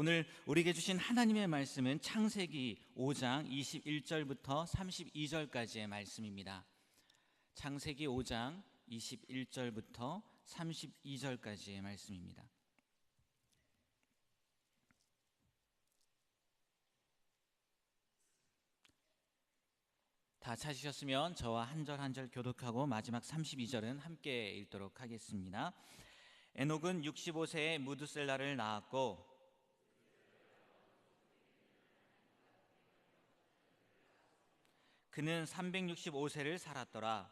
오늘 우리에게 주신 하나님의 말씀은 창세기 5장 21절부터 32절까지의 말씀입니다. 창세기 5장 21절부터 32절까지의 말씀입니다. 다 찾으셨으면 저와 한 절 한 절 교독하고 마지막 32절은 함께 읽도록 하겠습니다. 에녹은 65세에 무드셀라를 낳았고 그는 365세를 살았더라.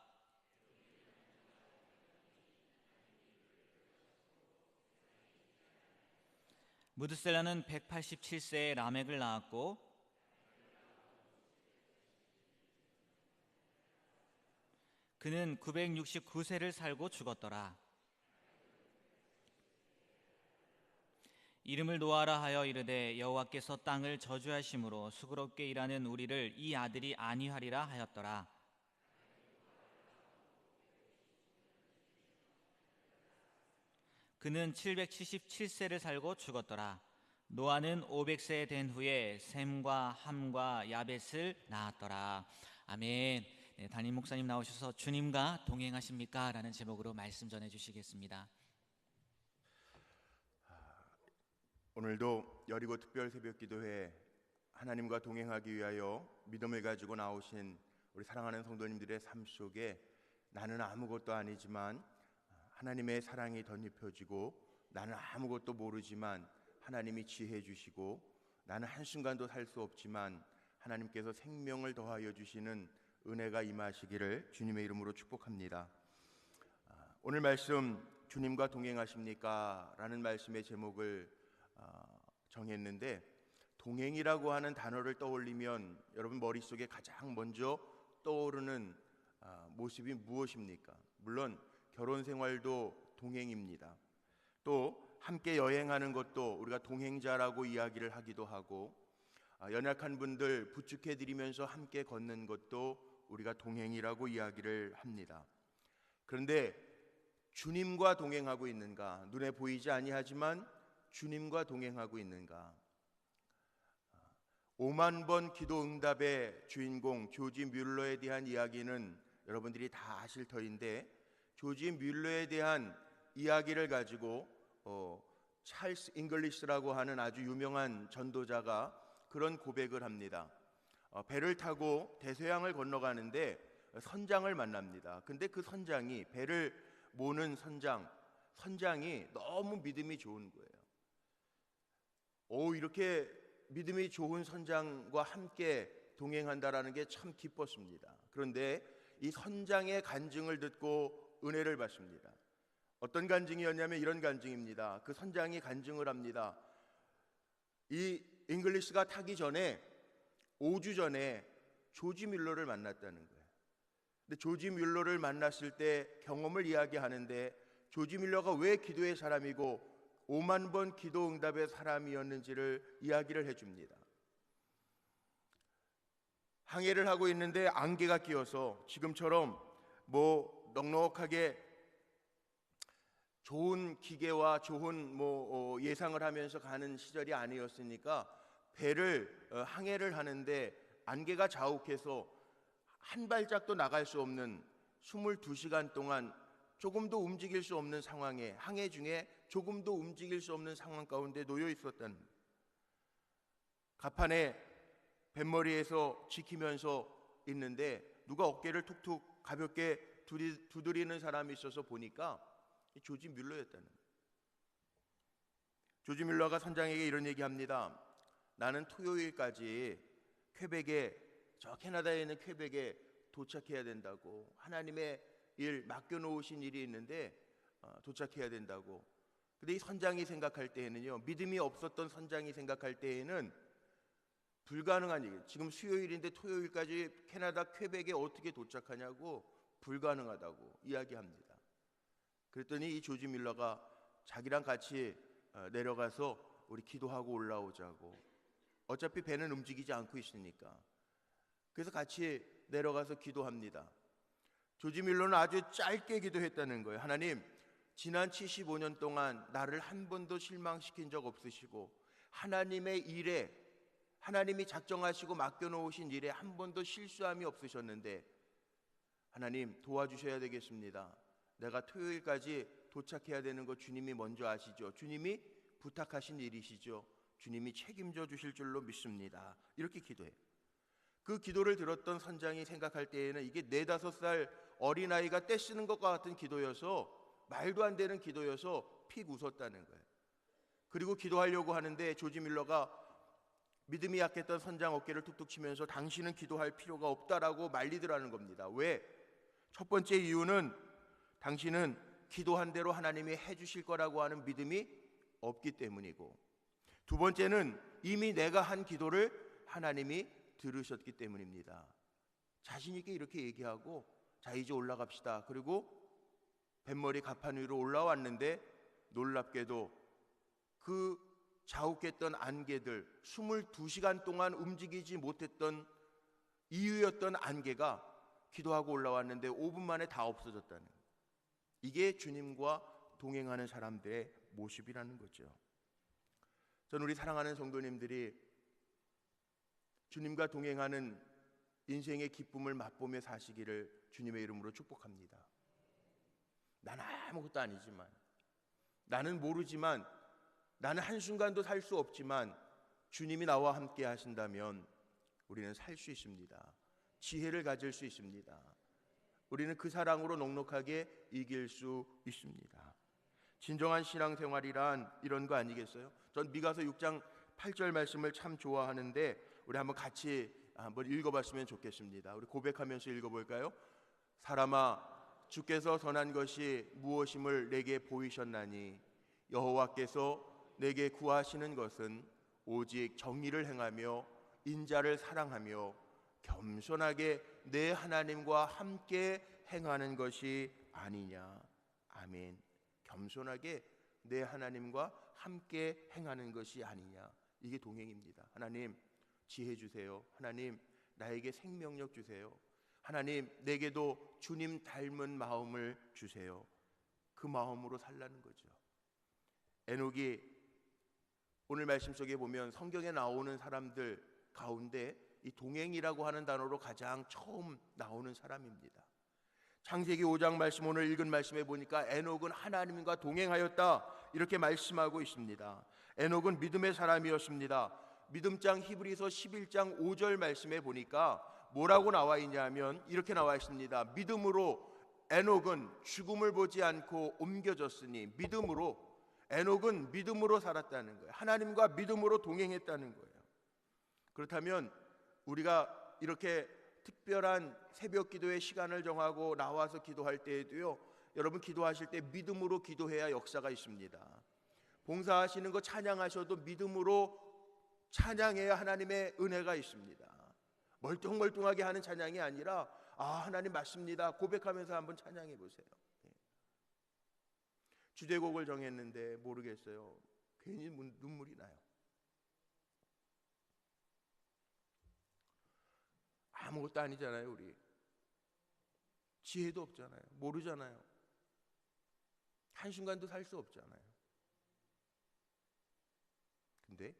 무드셀라는 187세에 라멕을 낳았고 그는 969세를 살고 죽었더라. 이름을 노아라 하여 이르되 여호와께서 땅을 저주하심으로 수고롭게 일하는 우리를 이 아들이 안위하리라 하였더라. 그는 777세를 살고 죽었더라. 노아는 500세 된 후에 셈과 함과 야벳을 낳았더라. 아멘. 담임 목사님 나오셔서 주님과 동행하십니까? 라는 제목으로 말씀 전해 주시겠습니다. 오늘도 여리고 특별 새벽기도회 하나님과 동행하기 위하여 믿음을 가지고 나오신 우리 사랑하는 성도님들의 삶 속에 나는 아무것도 아니지만 하나님의 사랑이 덧입혀지고 나는 아무것도 모르지만 하나님이 지혜 주시고 나는 한순간도 살 수 없지만 하나님께서 생명을 더하여 주시는 은혜가 임하시기를 주님의 이름으로 축복합니다. 오늘 말씀 주님과 동행하십니까? 라는 말씀의 제목을 정했는데, 동행이라고 하는 단어를 떠올리면 여러분 머릿속에 가장 먼저 떠오르는 모습이 무엇입니까? 물론 결혼 생활도 동행입니다. 또 함께 여행하는 것도 우리가 동행자라고 이야기를 하기도 하고, 연약한 분들 부축해 드리면서 함께 걷는 것도 우리가 동행이라고 이야기를 합니다. 그런데 주님과 동행하고 있는가? 눈에 보이지 아니하지만 주님과 동행하고 있는가? 5만 번 기도 응답의 주인공 조지 뮬러에 대한 이야기는 여러분들이 다 아실 터인데, 조지 뮬러에 대한 이야기를 가지고 찰스 잉글리시라고 하는 아주 유명한 전도자가 그런 고백을 합니다. 배를 타고 대서양을 건너가는데 선장을 만납니다. 근데 그 선장이, 배를 모는 선장이 너무 믿음이 좋은 거예요. 이렇게 믿음이 좋은 선장과 함께 동행한다라는 게 참 기뻤습니다. 그런데 이 선장의 간증을 듣고 은혜를 받습니다. 어떤 간증이었냐면 이런 간증입니다. 그 선장이 간증을 합니다. 이 잉글리시가 타기 전에 5주 전에 조지 뮬러를 만났다는 거예요. 근데 조지 뮬러를 만났을 때 경험을 이야기하는데, 조지 뮬러가 왜 기도의 사람이고 5만 번 기도 응답의 사람이었는지를 이야기를 해줍니다. 항해를 하고 있는데 안개가 끼어서 지금처럼 넉넉하게 좋은 기계와 좋은 예상을 하면서 가는 시절이 아니었으니까 배를 항해를 하는데 안개가 자욱해서 한 발짝도 나갈 수 없는 22시간 동안 조금도 움직일 수 없는 상황에, 항해 중에 조금도 움직일 수 없는 상황 가운데 놓여 있었다는, 갑판에 뱃머리에서 지키면서 있는데 누가 어깨를 툭툭 가볍게 두드리는 사람이 있어서 보니까 조지 뮬러였다는. 조지 뮬러가 선장에게 이런 얘기합니다. 나는 토요일까지 저 캐나다에 있는 퀘벡에 도착해야 된다고. 하나님의 일, 맡겨놓으신 일이 있는데 도착해야 된다고. 근데 이 선장이 생각할 때에는요, 믿음이 없었던 선장이 생각할 때에는 불가능한 얘기. 지금 수요일인데 토요일까지 캐나다 퀘벡에 어떻게 도착하냐고, 불가능하다고 이야기합니다. 그랬더니 이 조지 뮬러가 자기랑 같이 내려가서 우리 기도하고 올라오자고. 어차피 배는 움직이지 않고 있으니까. 그래서 같이 내려가서 기도합니다. 조지 뮬러는 아주 짧게 기도했다는 거예요. 하나님, 지난 75년 동안 나를 한 번도 실망시킨 적 없으시고 하나님의 일에, 하나님이 작정하시고 맡겨놓으신 일에 한 번도 실수함이 없으셨는데 하나님 도와주셔야 되겠습니다. 내가 토요일까지 도착해야 되는 거 주님이 먼저 아시죠? 주님이 부탁하신 일이시죠? 주님이 책임져 주실 줄로 믿습니다. 이렇게 기도해요. 그 기도를 들었던 선장이 생각할 때에는 이게 4-5살 어린아이가 떼쓰는 것과 같은 기도여서, 말도 안 되는 기도여서 픽 웃었다는 거예요. 그리고 기도하려고 하는데 조지 밀러가 믿음이 약했던 선장 어깨를 툭툭 치면서 당신은 기도할 필요가 없다라고 말리더라는 겁니다. 왜? 첫 번째 이유는 당신은 기도한 대로 하나님이 해주실 거라고 하는 믿음이 없기 때문이고, 두 번째는 이미 내가 한 기도를 하나님이 들으셨기 때문입니다. 자신 있게 이렇게 얘기하고, 자 이제 올라갑시다. 그리고 뱃머리 가판 위로 올라왔는데 놀랍게도 그 자욱했던 안개들, 22시간 동안 움직이지 못했던 이유였던 안개가 기도하고 올라왔는데 5분 만에 다 없어졌다는 거예요. 이게 주님과 동행하는 사람들의 모습이라는 거죠. 저는 우리 사랑하는 성도님들이 주님과 동행하는 인생의 기쁨을 맛보며 사시기를 주님의 이름으로 축복합니다. 나는 아무것도 아니지만, 나는 모르지만, 나는 한순간도 살 수 없지만 주님이 나와 함께 하신다면 우리는 살 수 있습니다. 지혜를 가질 수 있습니다. 우리는 그 사랑으로 넉넉하게 이길 수 있습니다. 진정한 신앙생활이란 이런 거 아니겠어요? 전 미가서 6장 8절 말씀을 참 좋아하는데 우리 한번 같이 한번 읽어봤으면 좋겠습니다. 우리 고백하면서 읽어볼까요? 사람아, 주께서 선한 것이 무엇임을 내게 보이셨나니 여호와께서 내게 구하시는 것은 오직 정의를 행하며 인자를 사랑하며 겸손하게 내 하나님과 함께 행하는 것이 아니냐. 아멘. 겸손하게 내 하나님과 함께 행하는 것이 아니냐. 이게 동행입니다. 하나님 지혜 주세요. 하나님 나에게 생명력 주세요. 하나님 내게도 주님 닮은 마음을 주세요. 그 마음으로 살라는 거죠. 에녹이 오늘 말씀 속에 보면 성경에 나오는 사람들 가운데 이 동행이라고 하는 단어로 가장 처음 나오는 사람입니다. 창세기 5장 말씀, 오늘 읽은 말씀에 보니까 에녹은 하나님과 동행하였다 이렇게 말씀하고 있습니다. 에녹은 믿음의 사람이었습니다. 믿음장 히브리서 11장 5절 말씀에 보니까 뭐라고 나와 있냐면 이렇게 나와 있습니다. 믿음으로 에녹은 죽음을 보지 않고 옮겨졌으니, 믿음으로 에녹은 믿음으로 살았다는 거예요. 하나님과 믿음으로 동행했다는 거예요. 그렇다면 우리가 이렇게 특별한 새벽 기도의 시간을 정하고 나와서 기도할 때에도요, 여러분 기도하실 때 믿음으로 기도해야 역사가 있습니다. 봉사하시는 거 찬양하셔도 믿음으로 찬양해야 하나님의 은혜가 있습니다. 멀뚱멀뚱하게 하는 찬양이 아니라 하나님 맞습니다 고백하면서 한번 찬양해 보세요. 주제곡을 정했는데 모르겠어요. 괜히 눈물이 나요. 아무것도 아니잖아요. 우리 지혜도 없잖아요. 모르잖아요. 한순간도 살 수 없잖아요. 근데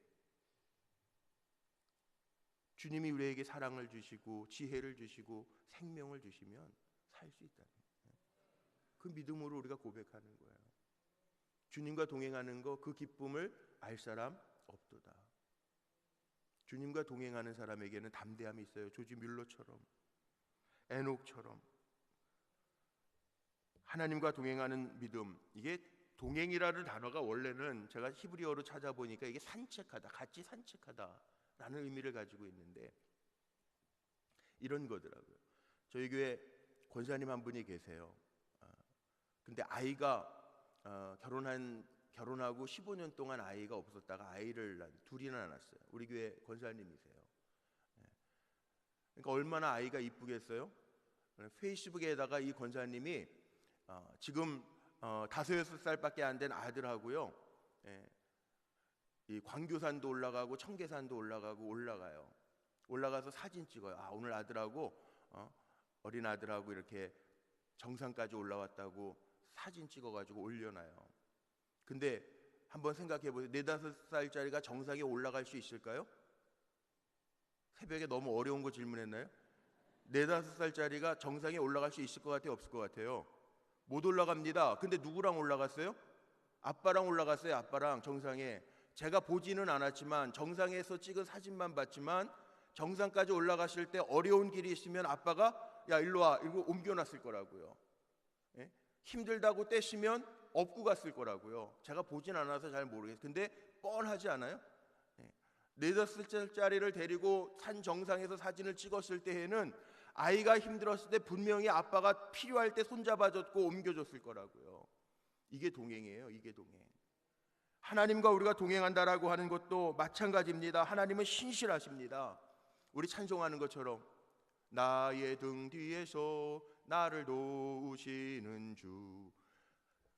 주님이 우리에게 사랑을 주시고 지혜를 주시고 생명을 주시면 살 수 있다는 거예요. 그 믿음으로 우리가 고백하는 거예요. 주님과 동행하는 거, 그 기쁨을 알 사람 없도다. 주님과 동행하는 사람에게는 담대함이 있어요. 조지 뮬러처럼, 에녹처럼. 하나님과 동행하는 믿음, 이게 동행이라는 단어가 원래는 제가 히브리어로 찾아보니까 이게 산책하다, 같이 산책하다라는 의미를 가지고 있는데 이런 거더라고요. 저희 교회 권사님 한 분이 계세요. 근데 아이가 결혼하고 15년 동안 아이가 없었다가 아이를 둘이나 낳았어요. 우리 교회 권사님이세요. 그러니까 얼마나 아이가 이쁘겠어요? 페이스북에다가 이 권사님이 지금 5-6살밖에 안 된 아들하고요, 이 광교산도 올라가고 청계산도 올라가요. 올라가서 사진 찍어요. 오늘 아들하고 어린 아들하고 이렇게 정상까지 올라왔다고 사진 찍어가지고 올려놔요. 근데 한번 생각해 보세요. 4-5살짜리가 정상에 올라갈 수 있을까요? 새벽에 너무 어려운 거 질문했나요? 4-5살짜리가 정상에 올라갈 수 있을 것 같아요? 없을 것 같아요? 못 올라갑니다. 근데 누구랑 올라갔어요? 아빠랑 올라갔어요. 아빠랑 정상에. 제가 보지는 않았지만 정상에서 찍은 사진만 봤지만 정상까지 올라갔을 때 어려운 길이 있으면 아빠가 야 일로 와 이거 옮겨놨을 거라고요. 예? 힘들다고 떼시면 업고 갔을 거라고요. 제가 보진 않아서 잘 모르겠어요. 근데 뻔하지 않아요? 4-5살짜리를 데리고 산 정상에서 사진을 찍었을 때에는 아이가 힘들었을 때 분명히 아빠가 필요할 때 손잡아줬고 옮겨줬을 거라고요. 이게 동행이에요. 이게 동행. 하나님과 우리가 동행한다라고 하는 것도 마찬가지입니다. 하나님은 신실하십니다. 우리 찬송하는 것처럼 나의 등 뒤에서 나를 도우시는 주.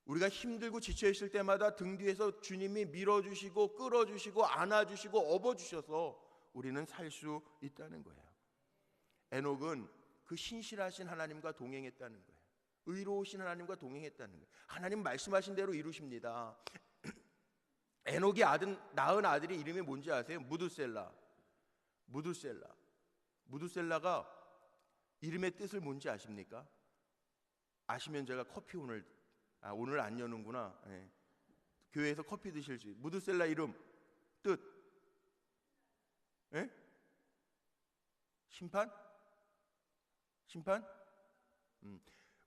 우리가 힘들고 지쳐있을 때마다 등 뒤에서 주님이 밀어주시고 끌어주시고 안아주시고 업어주셔서 우리는 살 수 있다는 거예요. 에녹은 그 신실하신 하나님과 동행했다는 거예요. 의로우신 하나님과 동행했다는 거예요. 하나님 말씀하신 대로 이루십니다. 에녹이 낳은 아들이 이름이 뭔지 아세요? 무두셀라. 무두셀라가 이름의 뜻을 뭔지 아십니까? 아시면 제가 커피 오늘 안 여는구나. 네. 교회에서 커피 드실 수. 무두셀라 이름 뜻. 네? 심판?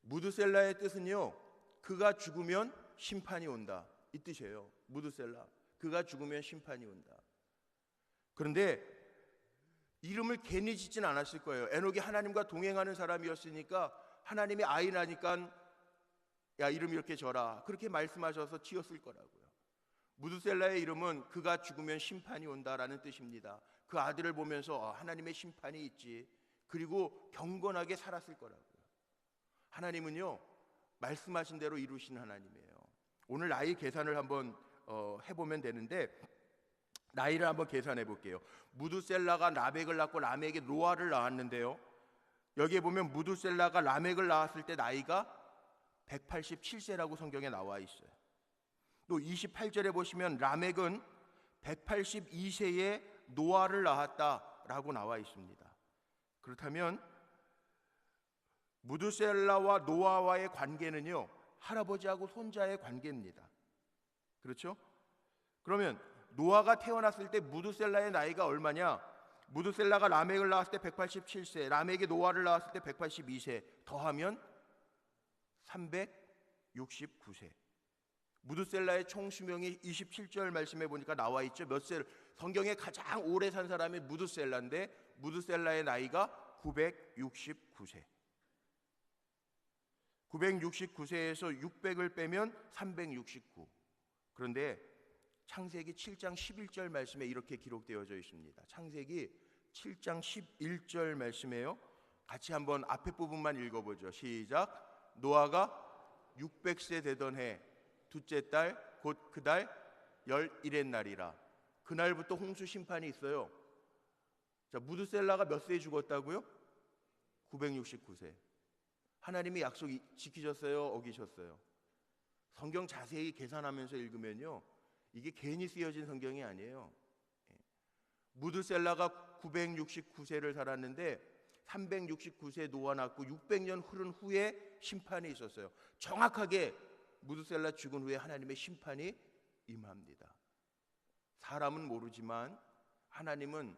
무두셀라의 뜻은요, 그가 죽으면 심판이 온다, 이 뜻이에요. 무두셀라, 그가 죽으면 심판이 온다. 그런데 이름을 괜히 짓진 않았을 거예요. 에녹이 하나님과 동행하는 사람이었으니까 하나님이 아이 나니까 야 이름 이렇게 져라 그렇게 말씀하셔서 지었을 거라고요. 무두셀라의 이름은 그가 죽으면 심판이 온다라는 뜻입니다. 그 아들을 보면서 하나님의 심판이 있지, 그리고 경건하게 살았을 거라고요. 하나님은요 말씀하신 대로 이루신 하나님이에요. 오늘 나이 계산을 한번 해보면 되는데, 나이를 한번 계산해 볼게요. 무두셀라가 라멕을 낳고 라멕이 노아를 낳았는데요, 여기에 보면 무두셀라가 라멕을 낳았을 때 나이가 187세라고 성경에 나와 있어요. 또 28절에 보시면 라멕은 182세에 노아를 낳았다라고 나와 있습니다. 그렇다면 무두셀라와 노아와의 관계는요, 할아버지하고 손자의 관계입니다. 그렇죠? 그러면 노아가 태어났을 때 무두셀라의 나이가 얼마냐? 무두셀라가 라멕을 낳았을 때 187세, 라멕이 노아를 낳았을 때 182세, 더하면 369세. 무두셀라의 총 수명이 27절 말씀해 보니까 나와 있죠. 몇 세? 성경에 가장 오래 산 사람이 무두셀라인데 무두셀라의 나이가 969세. 969세에서 600을 빼면 369. 그런데 창세기 7장 11절 말씀에 이렇게 기록되어져 있습니다. 창세기 7장 11절 말씀에요, 같이 한번 앞에 부분만 읽어보죠. 시작. 노아가 600세 되던 해 둘째 달 곧 그 달 11의 날이라. 그날부터 홍수 심판이 있어요. 자, 무두셀라가 몇 세에 죽었다고요? 969세. 하나님이 약속 지키셨어요? 어기셨어요? 성경 자세히 계산하면서 읽으면요, 이게 괜히 쓰여진 성경이 아니에요. 무두셀라가 969세를 살았는데 369세 노아 낳고 600년 흐른 후에 심판이 있었어요. 정확하게 무두셀라 죽은 후에 하나님의 심판이 임합니다. 사람은 모르지만 하나님은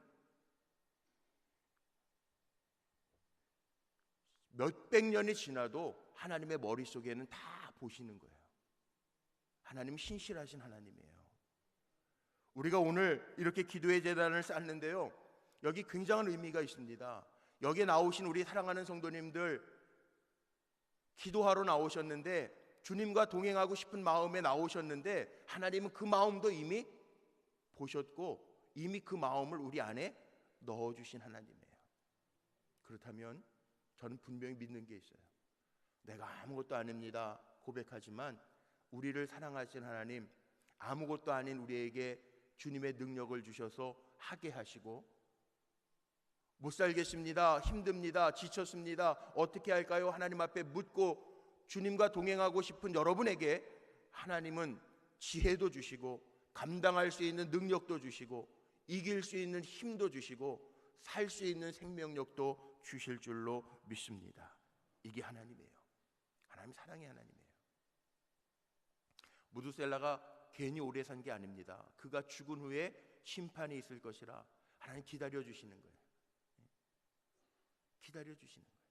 몇백 년이 지나도 하나님의 머릿속에는 다 보시는 거예요. 하나님 신실하신 하나님이에요. 우리가 오늘 이렇게 기도의 제단을 쌓는데요, 여기 굉장한 의미가 있습니다. 여기에 나오신 우리 사랑하는 성도님들, 기도하러 나오셨는데, 주님과 동행하고 싶은 마음에 나오셨는데, 하나님은 그 마음도 이미 보셨고 이미 그 마음을 우리 안에 넣어주신 하나님이에요. 그렇다면 저는 분명히 믿는 게 있어요. 내가 아무것도 아닙니다 고백하지만 우리를 사랑하신 하나님, 아무것도 아닌 우리에게 주님의 능력을 주셔서 하게 하시고, 못 살겠습니다, 힘듭니다, 지쳤습니다, 어떻게 할까요? 하나님 앞에 묻고 주님과 동행하고 싶은 여러분에게 하나님은 지혜도 주시고 감당할 수 있는 능력도 주시고 이길 수 있는 힘도 주시고 살 수 있는 생명력도 주실 줄로 믿습니다. 이게 하나님이에요. 하나님 사랑의 하나님이에요. 무두셀라가 괜히 오래 산 게 아닙니다. 그가 죽은 후에 심판이 있을 것이라 하나님 기다려 주시는 거예요. 기다려 주시는 거예요.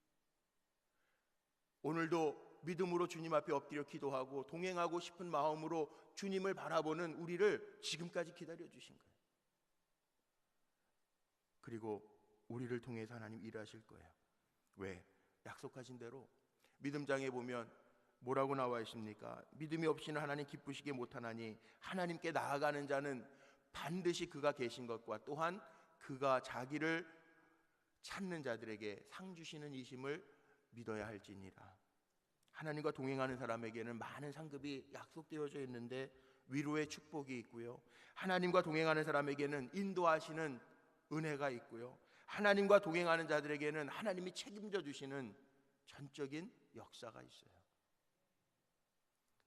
오늘도 믿음으로 주님 앞에 엎드려 기도하고 동행하고 싶은 마음으로 주님을 바라보는 우리를 지금까지 기다려 주신 거예요. 그리고 우리를 통해서 하나님 일하실 거예요. 왜? 약속하신 대로 믿음장에 보면 뭐라고 나와 있습니까? 믿음이 없이는 하나님 기쁘시게 못하나니 하나님께 나아가는 자는 반드시 그가 계신 것과 또한 그가 자기를 찾는 자들에게 상 주시는 이심을 믿어야 할지니라. 하나님과 동행하는 사람에게는 많은 상급이 약속되어져 있는데 위로의 축복이 있고요, 하나님과 동행하는 사람에게는 인도하시는 은혜가 있고요, 하나님과 동행하는 자들에게는 하나님이 책임져 주시는 전적인 역사가 있어요.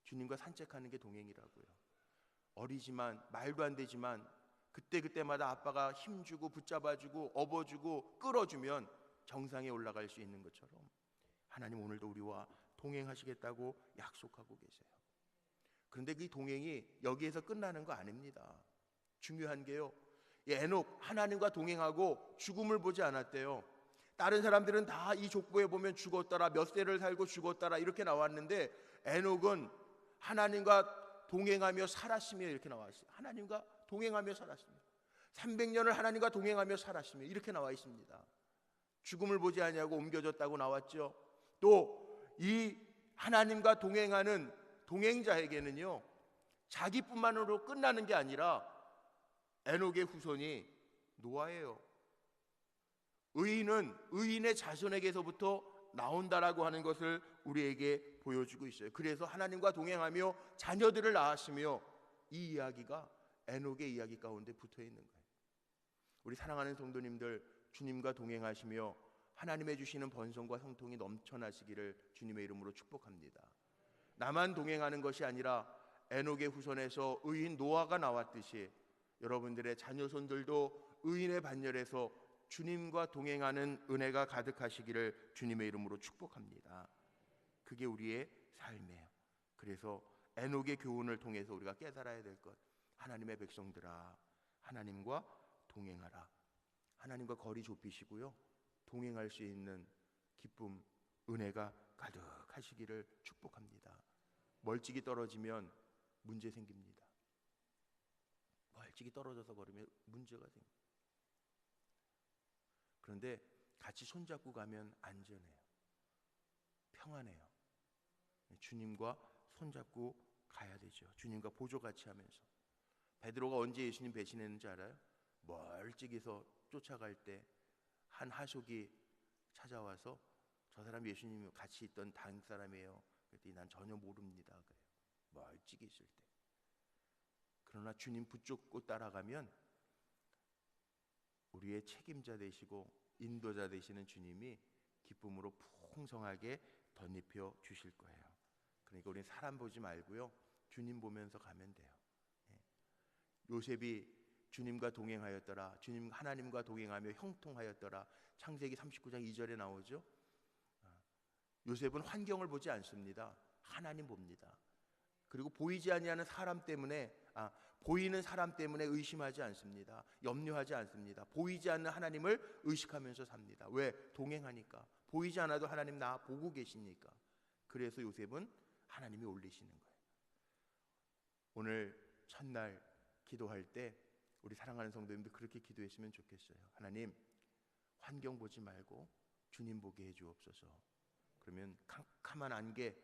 주님과 산책하는 게 동행이라고요. 어리지만 말도 안 되지만 그때마다 아빠가 힘주고 붙잡아주고 업어주고 끌어주면 정상에 올라갈 수 있는 것처럼 하나님 오늘도 우리와 동행하시겠다고 약속하고 계세요. 그런데 그 동행이 여기에서 끝나는 거 아닙니다. 중요한 게요, 에녹 하나님과 동행하고 죽음을 보지 않았대요. 다른 사람들은 다 이 족보에 보면 죽었더라, 몇 세를 살고 죽었더라 이렇게 나왔는데 에녹은 하나님과 동행하며 살았으며 이렇게 나와 있어요. 하나님과 동행하며 살았으며 300년을 하나님과 동행하며 살았으며 이렇게 나와 있습니다. 죽음을 보지 아니하고 옮겨졌다고 나왔죠. 또 이 하나님과 동행하는 동행자에게는요, 자기뿐만으로 끝나는 게 아니라 에녹의 후손이 노아예요. 의인은 의인의 자손에게서부터 나온다라고 하는 것을 우리에게 보여주고 있어요. 그래서 하나님과 동행하며 자녀들을 낳았으며 이 이야기가 에녹의 이야기 가운데 붙어 있는 거예요. 우리 사랑하는 성도님들, 주님과 동행하시며 하나님의 주시는 번성과 형통이 넘쳐나시기를 주님의 이름으로 축복합니다. 나만 동행하는 것이 아니라 에녹의 후손에서 의인 노아가 나왔듯이 여러분들의 자녀손들도 의인의 반열에서 주님과 동행하는 은혜가 가득하시기를 주님의 이름으로 축복합니다. 그게 우리의 삶이에요. 그래서 에녹의 교훈을 통해서 우리가 깨달아야 될 것, 하나님의 백성들아 하나님과 동행하라. 하나님과 거리 좁히시고요, 동행할 수 있는 기쁨, 은혜가 가득하시기를 축복합니다. 멀찍이 떨어지면 문제 생깁니다. 멀찍이 떨어져서 걸으면 문제가 생깁니다. 그런데 같이 손잡고 가면 안전해요. 평안해요. 주님과 손잡고 가야 되죠. 주님과 보조같이 하면서. 베드로가 언제 예수님 배신했는지 알아요? 멀찍이서 쫓아갈 때 한 하속이 찾아와서 저 사람 예수님 같이 있던 당 사람이에요. 그랬더니 난 전혀 모릅니다. 그래요. 멀찍이 있을 때. 그러나 주님 붙잡고 따라가면 우리의 책임자 되시고 인도자 되시는 주님이 기쁨으로 풍성하게 덧입혀 주실 거예요. 그러니까 우리는 사람 보지 말고요, 주님 보면서 가면 돼요. 요셉이 주님과 동행하였더라, 주님 하나님과 동행하며 형통하였더라. 창세기 39장 2절에 나오죠. 요셉은 환경을 보지 않습니다. 하나님 봅니다. 그리고 보이지 아니하는 사람 때문에 보이는 사람 때문에 의심하지 않습니다. 염려하지 않습니다. 보이지 않는 하나님을 의식하면서 삽니다. 왜? 동행하니까. 보이지 않아도 하나님 나 보고 계시니까. 그래서 요셉은 하나님이 올리시는 거예요. 오늘 첫날 기도할 때 우리 사랑하는 성도님들 그렇게 기도했으면 좋겠어요. 하나님, 환경 보지 말고 주님 보게 해주옵소서. 그러면 캄캄한 안개,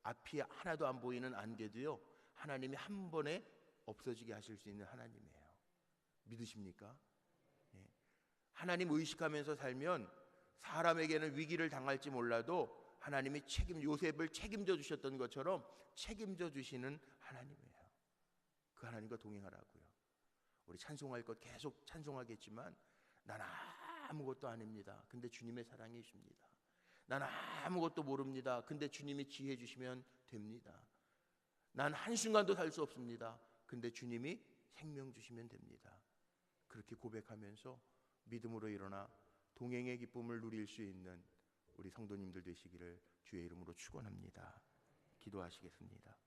앞이 하나도 안 보이는 안개도요, 하나님이 한 번에 없어지게 하실 수 있는 하나님이에요. 믿으십니까? 하나님 의식하면서 살면 사람에게는 위기를 당할지 몰라도 하나님이 요셉을 책임져 주셨던 것처럼 책임져 주시는 하나님이에요. 그 하나님과 동행하라고요. 우리 찬송할 것 계속 찬송하겠지만 난 아무것도 아닙니다. 근데 주님의 사랑이 있습니다. 난 아무것도 모릅니다. 근데 주님이 지혜 주시면 됩니다. 난 한순간도 살 수 없습니다. 근데 주님이 생명 주시면 됩니다. 그렇게 고백하면서 믿음으로 일어나 동행의 기쁨을 누릴 수 있는 우리 성도님들 되시기를 주의 이름으로 축원합니다. 기도하시겠습니다.